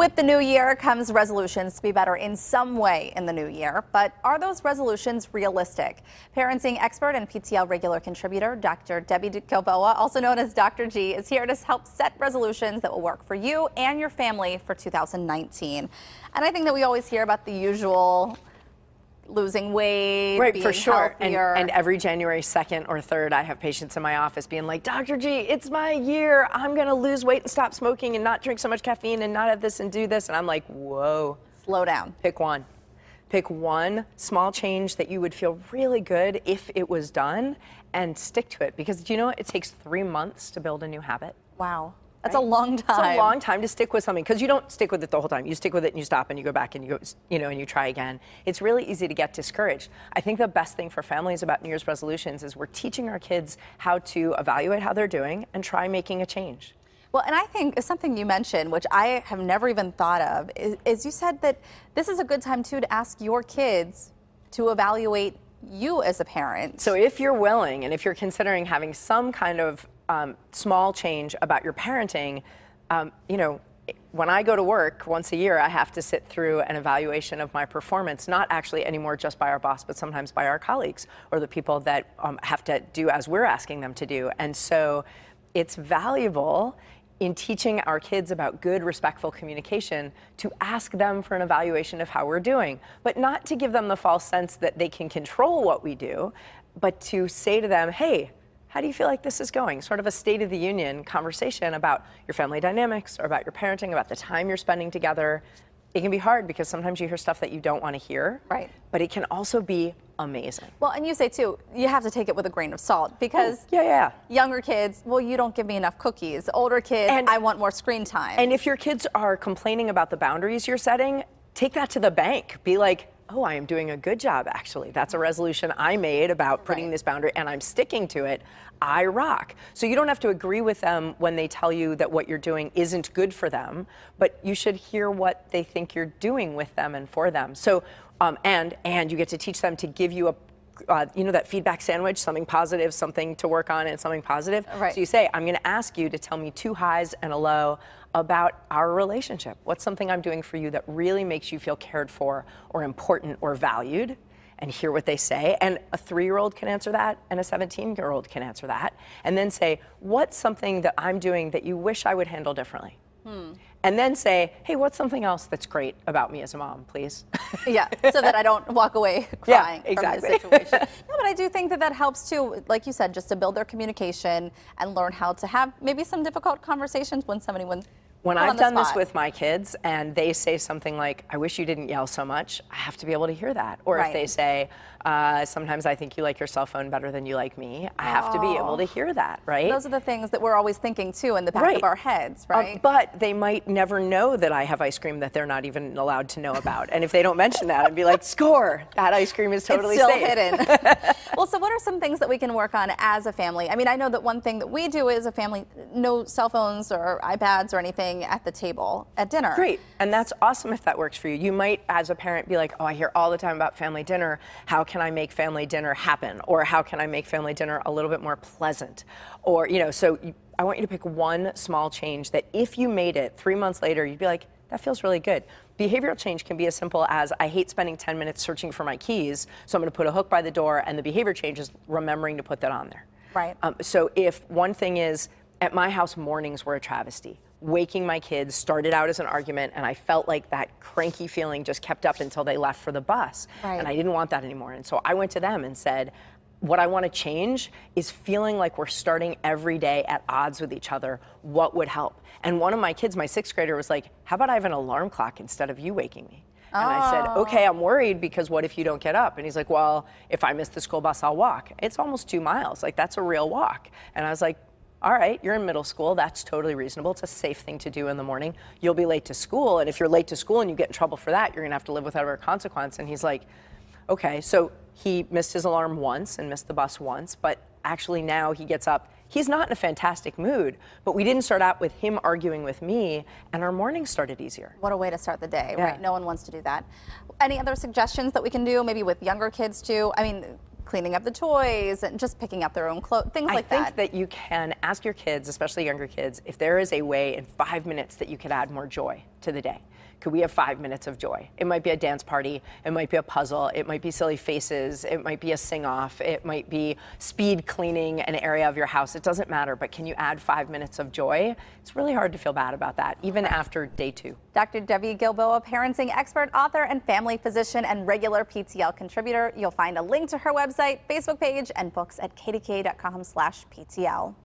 With the new year comes resolutions to be better in some way in the new year, but are those resolutions realistic? Parenting expert and PTL regular contributor Dr. Debbie Gilboa, also known as Dr. G, is here to help set resolutions that will work for you and your family for 2019. And I think that we always hear about the usual losing weight, right, being for sure. healthier. And every January 2nd or 3rd, I have patients in my office being like, Dr. G, it's my year. I'm going to lose weight and stop smoking and not drink so much caffeine and not have this and do this. And I'm like, whoa. Slow down. Pick one. Pick one small change that you would feel really good if it was done and stick to it. Because do you know what? It takes 3 months to build a new habit. Wow. That's a long time. It's a long time to stick with something because you don't stick with it the whole time. You stick with it and you stop and you go back and you go, and you try again. It's really easy to get discouraged. I think the best thing for families about New Year's resolutions is we're teaching our kids how to evaluate how they're doing and try making a change. Well, and I think something you mentioned, which I have never even thought of, is you said that this is a good time too to ask your kids to evaluate you as a parent. So if you're willing and if you're considering having some kind of small change about your parenting, when I go to work once a year, I have to sit through an evaluation of my performance, not actually anymore just by our boss, but sometimes by our colleagues or the people that have to do as we're asking them to do. And so it's valuable in teaching our kids about good, respectful communication to ask them for an evaluation of how we're doing, but not to give them the false sense that they can control what we do, but to say to them, hey, how do you feel like this is going? Sort of a State of the Union conversation about your family dynamics or about your parenting, about the time you're spending together. It can be hard because sometimes you hear stuff that you don't want to hear. Right. But it can also be amazing. Well, and you say too, you have to take it with a grain of salt because younger kids, well, you don't give me enough cookies. Older kids, I want more screen time. And if your kids are complaining about the boundaries you're setting, take that to the bank. Be like, oh, I am doing a good job, actually. That's a resolution I made about putting this boundary, and I'm sticking to it. I rock. So you don't have to agree with them when they tell you that what you're doing isn't good for them, but you should hear what they think you're doing with them and for them. So, and you get to teach them to give you that feedback sandwich, something positive, something to work on, and something positive. Right. So you say, I'm going to ask you to tell me 2 highs and a low about our relationship. What's something I'm doing for you that really makes you feel cared for or important or valued? And hear what they say. And a 3-year-old can answer that, and a 17-year-old can answer that. And then say, what's something that I'm doing that you wish I would handle differently? And then say, hey, what's something else that's great about me as a mom, please? Yeah, so that I don't walk away crying from the situation. No, but I do think that that helps too, like you said, just to build their communication and learn how to have maybe some difficult conversations when somebody When I've done this with my kids and they say something like, I wish you didn't yell so much, I have to be able to hear that. Or if they say, sometimes I think you like your cell phone better than you like me, I have to be able to hear that, right? Those are the things that we're always thinking too in the back of our heads, right? But they might never know that I have ice cream that they're not even allowed to know about. And if they don't mention that, I'd be like, score, that ice cream is totally it's still safe. hidden. Well, so what are some things that we can work on as a family? I mean, I know that one thing that we do as a family, no cell phones or iPads or anything at the table at dinner. Great, and that's awesome if that works for you. You might, as a parent, be like, oh, I hear all the time about family dinner. How can I make family dinner happen? Or how can I make family dinner a little bit more pleasant? Or, I want you to pick one small change that if you made it 3 months later, you'd be like, that feels really good. Behavioral change can be as simple as, I hate spending 10 minutes searching for my keys, so I'm gonna put a hook by the door, and the behavior change is remembering to put that on there. Right. So if one thing is, at my house, mornings were a travesty. Waking my kids started out as an argument, and I felt like that cranky feeling just kept up until they left for the bus. Right. And I didn't want that anymore. And so I went to them and said, what I want to change is feeling like we're starting every day at odds with each other. What would help? And one of my kids, my 6th grader, was like, how about I have an alarm clock instead of you waking me? And I said, okay, I'm worried because what if you don't get up? And he's like, well, if I miss the school bus, I'll walk. It's almost 2 miles. Like, that's a real walk. And I was like, all right, you're in middle school. That's totally reasonable. It's a safe thing to do in the morning. You'll be late to school. And if you're late to school and you get in trouble for that, you're going to have to live with whatever consequence. And he's like, okay. So he missed his alarm once and missed the bus once. But actually now he gets up. He's not in a fantastic mood. But we didn't start out with him arguing with me. And our mornings started easier. What a way to start the day, right? No one wants to do that. Any other suggestions that we can do, maybe with younger kids too? I mean, cleaning up the toys and just picking up their own clothes, things like that. I think that you can ask your kids, especially younger kids, if there is a way in 5 minutes that you could add more joy to the day. could we have 5 minutes of joy? It might be a dance party, it might be a puzzle, it might be silly faces, it might be a sing-off, it might be speed cleaning an area of your house. It doesn't matter, but can you add 5 minutes of joy? It's really hard to feel bad about that, even after day 2. Dr. Debbie Gilboa, parenting expert, author, and family physician, and regular PTL contributor. You'll find a link to her website, Facebook page, and books at kdka.com/PTL.